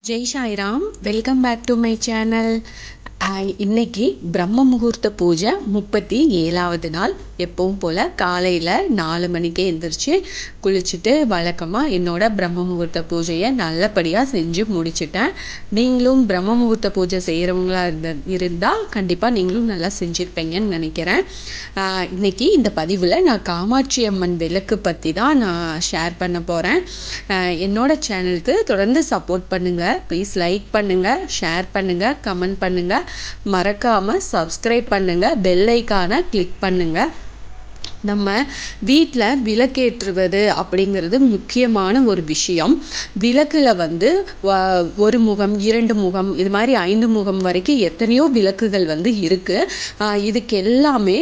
Jai Sairam, welcome back to my channel. இன்னைக்கு பிரம்ம முகூர்த்த பூஜை 37வது நாள். எப்பவும் போல் காலையில் 4 மணிக்கே எழுந்திரிச்சு குளிச்சுட்டு வழக்கமாக என்னோட பிரம்ம முகூர்த்த பூஜையை நல்லபடியாக செஞ்சு முடிச்சிட்டேன். நீங்களும் பிரம்ம முகூர்த்த பூஜை செய்கிறவங்களா இருந்தால் கண்டிப்பாக நீங்களும் நல்லா செஞ்சுருப்பீங்கன்னு நினைக்கிறேன். இன்னைக்கு இந்த பதிவில் நான் காமாட்சி அம்மன் விளக்கு பற்றி தான் நான் ஷேர் பண்ண போகிறேன். என்னோட சேனலுக்கு தொடர்ந்து சப்போர்ட் பண்ணுங்கள். ப்ளீஸ் லைக் பண்ணுங்கள், ஷேர் பண்ணுங்கள், கமெண்ட் பண்ணுங்கள். மறக்காமல் சப்ஸ்கிரைப் பண்ணுங்கள், பெல் ஐக்கானை கிளிக் பண்ணுங்கள். நம்ம வீட்டில் விளக்கேற்றுவது அப்படிங்கிறது முக்கியமான ஒரு விஷயம். விளக்கில் ஒரு முகம், 2 முகம், இது மாதிரி 5 முகம் வரைக்கும் எத்தனையோ விளக்குகள் இருக்குது. இதுக்கு எல்லாமே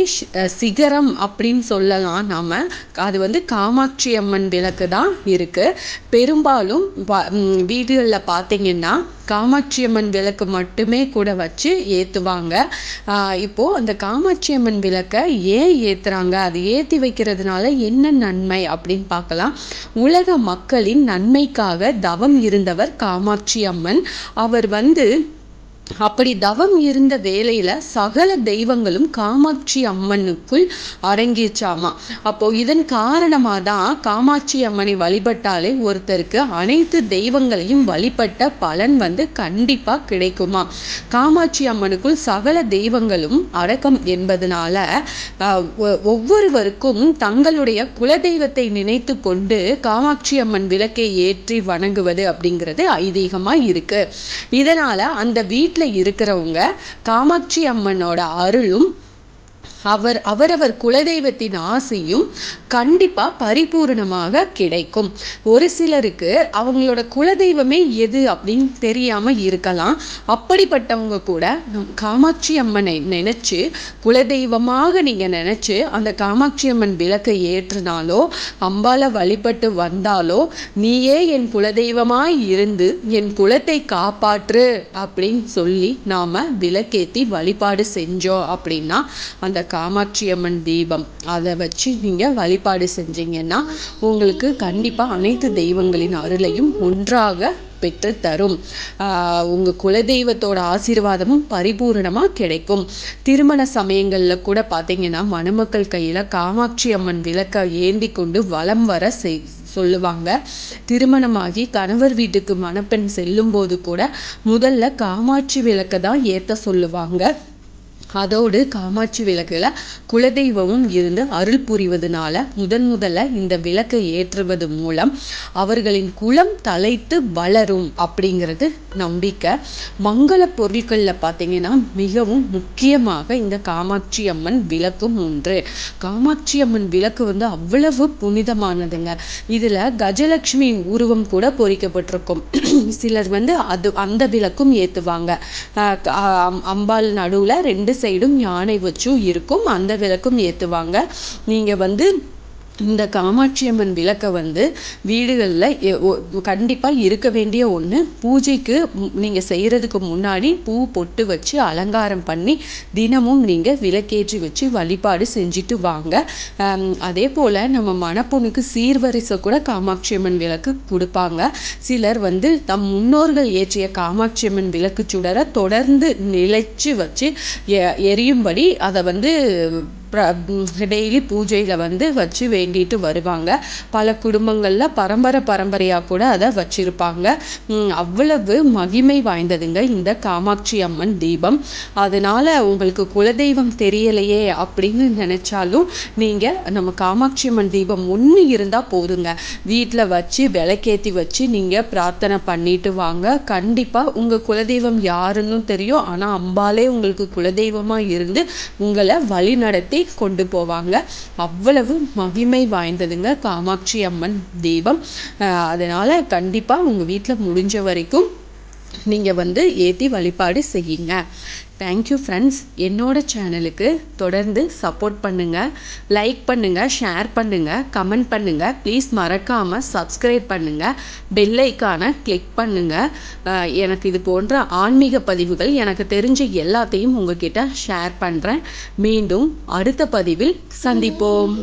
சிகரம் அப்படின்னு சொல்லலாம். நாம் அது காமாட்சி அம்மன் விளக்கு தான் இருக்குது. பெரும்பாலும் வீடுகளில் பார்த்திங்கன்னா காமாட்சி அம்மன் விளக்கு மட்டுமே கூட வச்சு ஏற்றுவாங்க. இப்போது அந்த காமாட்சி அம்மன் விளக்கை ஏன் ஏற்றுறாங்க, அது ஏற்றி வைக்கிறதுனால என்ன நன்மை அப்படின்னு பார்க்கலாம். உலக மக்களின் நன்மைக்காக தவம் இருந்தவர் காமாட்சி அம்மன். அவர் அப்படி தவம் இருந்த வேளையில் சகல தெய்வங்களும் காமாட்சி அம்மனுக்குள் அடங்கிச்சாமா. அப்போது இதன் காரணமாக தான் காமாட்சி அம்மனை வழிபட்டாலே ஒருத்தருக்கு அனைத்து தெய்வங்களையும் வழிபட்ட பலன் கண்டிப்பாக கிடைக்குமா. காமாட்சி அம்மனுக்குள் சகல தெய்வங்களும் அடக்கம் என்பதனால ஒவ்வொருவருக்கும் தங்களுடைய குலதெய்வத்தை நினைத்து கொண்டு காமாட்சி அம்மன் விளக்கை ஏற்றி வணங்குவது அப்படிங்கிறது ஐதீகமாக இருக்குது. இதனால் அந்த வீட்டில் இருக்கிறவங்க காமாட்சி அம்மனோட அருளும் அவரவர் குலதெய்வத்தின் ஆசையும் கண்டிப்பாக பரிபூர்ணமாக கிடைக்கும். ஒரு சிலருக்கு அவங்களோட குலதெய்வமே எது அப்படின்னு தெரியாமல் இருக்கலாம். அப்படிப்பட்டவங்க கூட காமாட்சி அம்மனை நினச்சி குலதெய்வமாக நீங்கள் நினச்சி அந்த காமாட்சி அம்மன் விளக்கை ஏற்றினாலோ அம்பால வழிபட்டு வந்தாலோ, நீயே என் குலதெய்வமாய் இருந்து என் குலத்தை காப்பாற்று அப்படின்னு சொல்லி நாம் விளக்கேற்றி வழிபாடு செஞ்சோம் அப்படின்னா அந்த காமாட்சி அம்மன் தீபம் அதை வச்சு நீங்கள் வழிபாடு செஞ்சீங்கன்னா உங்களுக்கு கண்டிப்பாக அனைத்து தெய்வங்களின் அருளையும் ஒன்றாக பெற்று தரும். உங்கள் குலதெய்வத்தோட ஆசீர்வாதமும் பரிபூர்ணமாக கிடைக்கும். திருமண சமயங்களில் கூட பார்த்தீங்கன்னா மணமக்கள் கையில் காமாட்சி அம்மன் விளக்கை ஏந்தி கொண்டு வலம் வர சொல்லுவாங்க. திருமணமாகி கணவர் வீட்டுக்கு மணப்பெண் செல்லும் போது கூட முதல்ல காமாட்சி விளக்கை தான் ஏற்ற சொல்லுவாங்க. அதோடு காமாட்சி விளக்குல குலதெய்வமும் இருந்து அருள் புரிவதனால முதல்ல இந்த விளக்கை ஏற்றுவது மூலம் அவர்களின் குலம் தலைத்து வளரும் அப்படிங்கிறது நம்பிக்கை. மங்கள பொருட்களில் பார்த்தீங்கன்னா மிகவும் முக்கியமாக இந்த காமாட்சி அம்மன் விளக்கும் ஒன்று. காமாட்சி அம்மன் விளக்கு அவ்வளவு புனிதமானதுங்க. இதில் கஜலட்சுமி உருவம் கூட பொறிக்கப்பட்டிருக்கும். சிலர் அந்த விளக்கும் ஏற்றுவாங்க. அம்பாள் நடுவில் 2 சைடும் யானை வச்சும் இருக்கும். அந்த விளக்கும் ஏற்றுவாங்க. நீங்கள் இந்த காமாட்சி அம்மன் விளக்கை வீடுகளில் கண்டிப்பாக இருக்க வேண்டிய ஒன்று. பூஜைக்கு நீங்கள் செய்கிறதுக்கு முன்னாடி பூ பொட்டு வச்சு அலங்காரம் பண்ணி தினமும் நீங்கள் விளக்கேற்றி வச்சு வழிபாடு செஞ்சுட்டு வாங்க. அதே போல் நம்ம மணப்பொண்ணுக்கு சீர்வரிசை கூட காமாட்சி அம்மன் விளக்கு கொடுப்பாங்க. சிலர் தம் முன்னோர்கள் ஏற்றிய காமாட்சி அம்மன் விளக்கு சுடரை தொடர்ந்து நிலைச்சு வச்சு எரியும்படி அதை டெய்லி பூஜையில் வச்சு வேண்டிட்டு வருவாங்க. பல குடும்பங்களில் பரம்பரையாக கூட அதை வச்சிருப்பாங்க. அவ்வளவு மகிமை வாய்ந்ததுங்க இந்த காமாட்சி அம்மன் தீபம். அதனால் உங்களுக்கு குலதெய்வம் தெரியலையே அப்படின்னு நினச்சாலும் நீங்கள் நம்ம காமாட்சி அம்மன் தீபம் ஒன்று இருந்தால் போதுங்க. வீட்டில் வச்சு விளக்கேற்றி வச்சு நீங்கள் பிரார்த்தனை பண்ணிட்டு வாங்க. கண்டிப்பாக உங்கள் குலதெய்வம் யாருன்னு தெரியும். ஆனால் அம்பாலே உங்களுக்கு குலதெய்வமாக இருந்து உங்களை வழி நடத்தி கொண்டு போவாங்க. அவ்வளவு மகிமை வாய்ந்ததுங்க காமாட்சி அம்மன் தீபம். அதனால கண்டிப்பாக உங்கள் வீட்டில் முடிஞ்ச வரைக்கும் நீங்கள் ஏற்றி வழிபாடு செய்யுங்க. Thank you friends. என்னோட சேனலுக்கு தொடர்ந்து சப்போர்ட் பண்ணுங்கள், லைக் பண்ணுங்கள், ஷேர் பண்ணுங்கள், கமெண்ட் பண்ணுங்கள். ப்ளீஸ் மறக்காமல் சப்ஸ்கிரைப் பண்ணுங்கள், பெல் ஐக்கானை கிளிக் பண்ணுங்கள். எனக்கு இது போன்ற ஆன்மீக பதிவுகள் எனக்கு தெரிஞ்ச எல்லாத்தையும் உங்ககிட்ட ஷேர் பண்ணுறேன். மீண்டும் அடுத்த பதிவில் சந்திப்போம்.